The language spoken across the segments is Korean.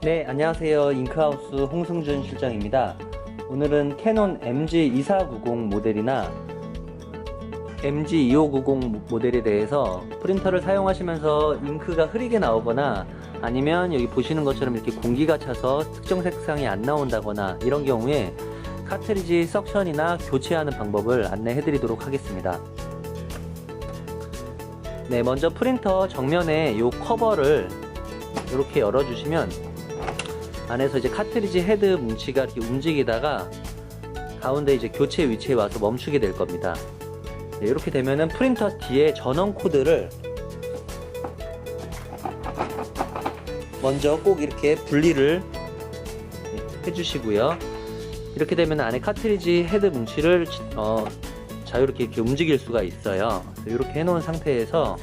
네, 안녕하세요. 잉크하우스 홍승준 실장입니다. 오늘은 캐논 MG2490 모델이나 MG2590 모델에 대해서 프린터를 사용하시면서 잉크가 흐리게 나오거나 아니면 여기 보시는 것처럼 이렇게 공기가 차서 특정 색상이 안 나온다거나 이런 경우에 카트리지 석션이나 교체하는 방법을 안내해 드리도록 하겠습니다. 네, 먼저 프린터 정면에 이 커버를 이렇게 열어주시면 안에서 이제 카트리지 헤드 뭉치가 이렇게 움직이다가 가운데 이제 교체 위치에 와서 멈추게 될 겁니다. 네, 이렇게 되면은 프린터 뒤에 전원 코드를 먼저 꼭 이렇게 분리를 해주시고요. 이렇게 되면 안에 카트리지 헤드 뭉치를 자유롭게 이렇게 움직일 수가 있어요. 이렇게 해놓은 상태에서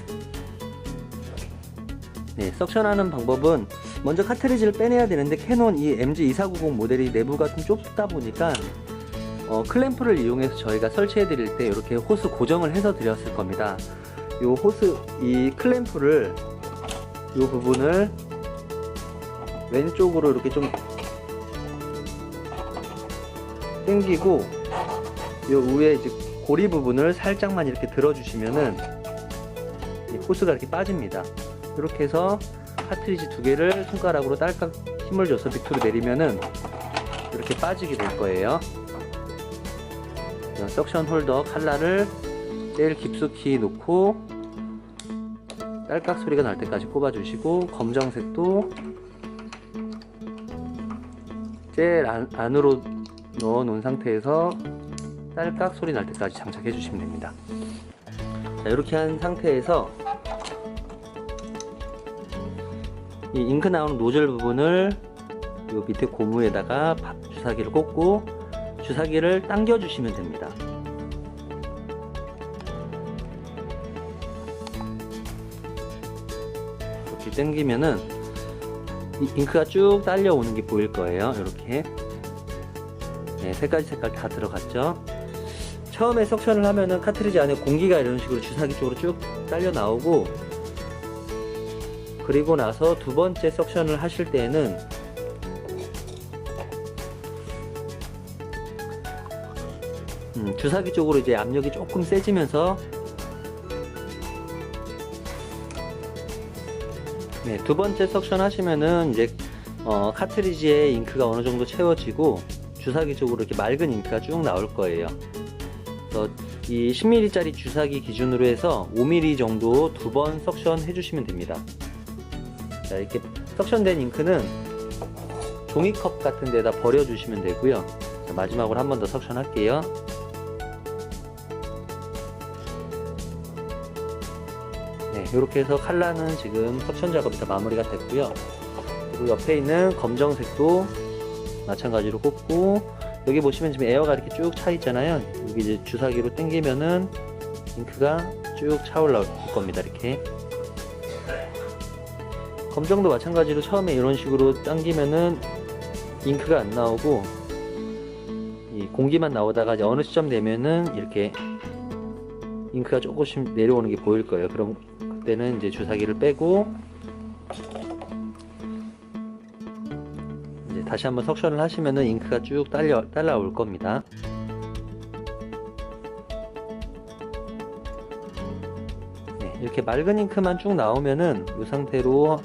네, 석션하는 방법은 먼저 카트리지를 빼내야 되는데 캐논 이 MG2490 모델이 내부가 좀 좁다 보니까 클램프를 이용해서 저희가 설치해 드릴 때 이렇게 호스 고정을 해서 드렸을 겁니다. 이 호스, 이 클램프를 이 부분을 왼쪽으로 이렇게 좀 당기고 이 위에 이제 고리 부분을 살짝만 이렇게 들어주시면은 이 호스가 이렇게 빠집니다. 이렇게 해서 카트리지 두 개를 손가락으로 딸깍 힘을 줘서 밑으로 내리면은 이렇게 빠지게 될 거예요. 석션 홀더 칼날을 제일 깊숙이 놓고 딸깍 소리가 날 때까지 꼽아 주시고, 검정색도 제일 안으로 넣어 놓은 상태에서 딸깍 소리 날 때까지 장착해 주시면 됩니다. 자, 이렇게 한 상태에서 이 잉크 나오는 노즐 부분을 요 밑에 고무에다가 주사기를 꽂고 주사기를 당겨 주시면 됩니다. 이렇게 당기면은 이 잉크가 쭉 딸려오는 게 보일 거예요. 이렇게 네, 세 가지 색깔 다 들어갔죠. 처음에 석션을 하면은 카트리지 안에 공기가 이런 식으로 주사기 쪽으로 쭉 딸려 나오고, 그리고 나서 두 번째 석션을 하실 때에는 주사기 쪽으로 이제 압력이 조금 세지면서 네, 두 번째 석션 하시면은 이제 카트리지에 잉크가 어느 정도 채워지고 주사기 쪽으로 이렇게 맑은 잉크가 쭉 나올 거예요. 그래서 이 10mm 짜리 주사기 기준으로 해서 5mm 정도 두 번 석션 해주시면 됩니다. 자, 이렇게 석션된 잉크는 종이컵 같은 데다 버려주시면 되고요. 자, 마지막으로 한 번 더 석션 할게요. 네, 이렇게 해서 칼라는 지금 석션 작업이 다 마무리가 됐고요. 그리고 옆에 있는 검정색도 마찬가지로 꽂고, 여기 보시면 지금 에어가 이렇게 쭉 차 있잖아요. 여기 이제 주사기로 당기면은 잉크가 쭉 차 올라올 겁니다. 이렇게. 검정도 마찬가지로 처음에 이런 식으로 당기면은 잉크가 안 나오고 이 공기만 나오다가 이제 어느 시점 되면은 이렇게 잉크가 조금씩 내려오는 게 보일 거예요. 그럼 그때는 이제 주사기를 빼고 이제 다시 한번 석션을 하시면은 잉크가 쭉 딸라올 겁니다. 네, 이렇게 맑은 잉크만 쭉 나오면은 이 상태로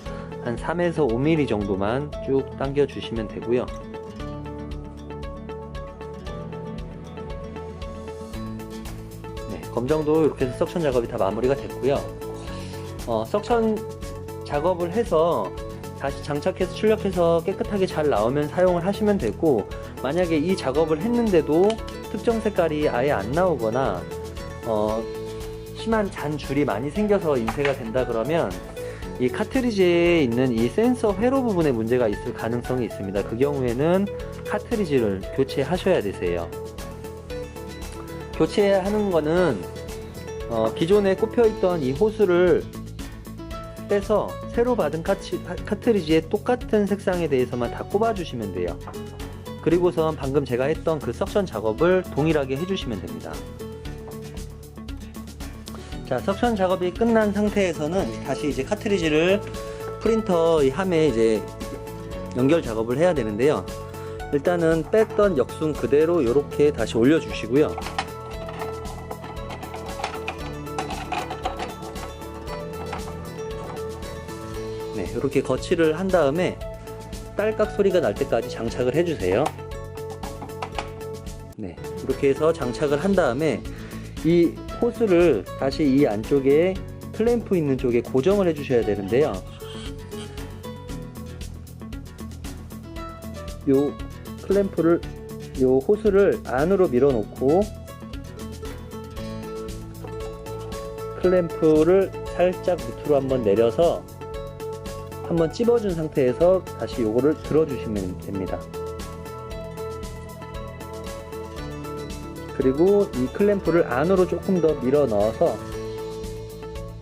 한 3에서 5mm 정도만 쭉 당겨 주시면 되고요. 네, 검정도 이렇게 해서 석션 작업이 다 마무리가 됐고요. 석션 작업을 해서 다시 장착해서 출력해서 깨끗하게 잘 나오면 사용을 하시면 되고, 만약에 이 작업을 했는데도 특정 색깔이 아예 안 나오거나 심한 잔줄이 많이 생겨서 인쇄가 된다 그러면 이 카트리지에 있는 이 센서 회로 부분에 문제가 있을 가능성이 있습니다. 그 경우에는 카트리지를 교체하셔야 되세요. 교체하는 거는 기존에 꼽혀있던 이 호스를 빼서 새로 받은 카트리지에 똑같은 색상에 대해서만 다 꼽아주시면 돼요. 그리고선 방금 제가 했던 그 석션 작업을 동일하게 해주시면 됩니다. 자, 석션 작업이 끝난 상태에서는 다시 이제 카트리지를 프린터 이 함에 이제 연결 작업을 해야 되는데요. 일단은 뺐던 역순 그대로 이렇게 다시 올려주시고요. 네, 이렇게 거치를 한 다음에 딸깍 소리가 날 때까지 장착을 해주세요. 네, 이렇게 해서 장착을 한 다음에 이 호스를 다시 이 안쪽에 클램프 있는 쪽에 고정을 해주셔야 되는데요. 요 클램프를, 요 호스를 안으로 밀어 놓고 클램프를 살짝 밑으로 한번 내려서 한번 찝어준 상태에서 다시 요거를 들어주시면 됩니다. 그리고 이 클램프를 안으로 조금 더 밀어 넣어서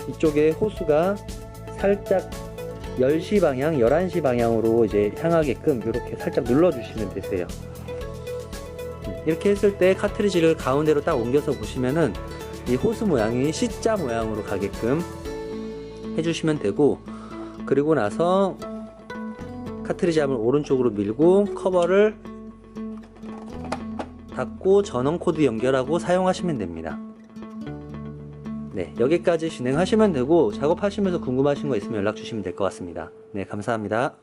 이쪽에 호수가 살짝 10시 방향, 11시 방향으로 이제 향하게끔 이렇게 살짝 눌러주시면 되세요. 이렇게 했을 때 카트리지를 가운데로 딱 옮겨서 보시면은 이 호수 모양이 C자 모양으로 가게끔 해주시면 되고, 그리고 나서 카트리지 함을 오른쪽으로 밀고 커버를 닫고 전원 코드 연결하고 사용하시면 됩니다. 네, 여기까지 진행하시면 되고, 작업하시면서 궁금하신 거 있으면 연락 주시면 될 것 같습니다. 네, 감사합니다.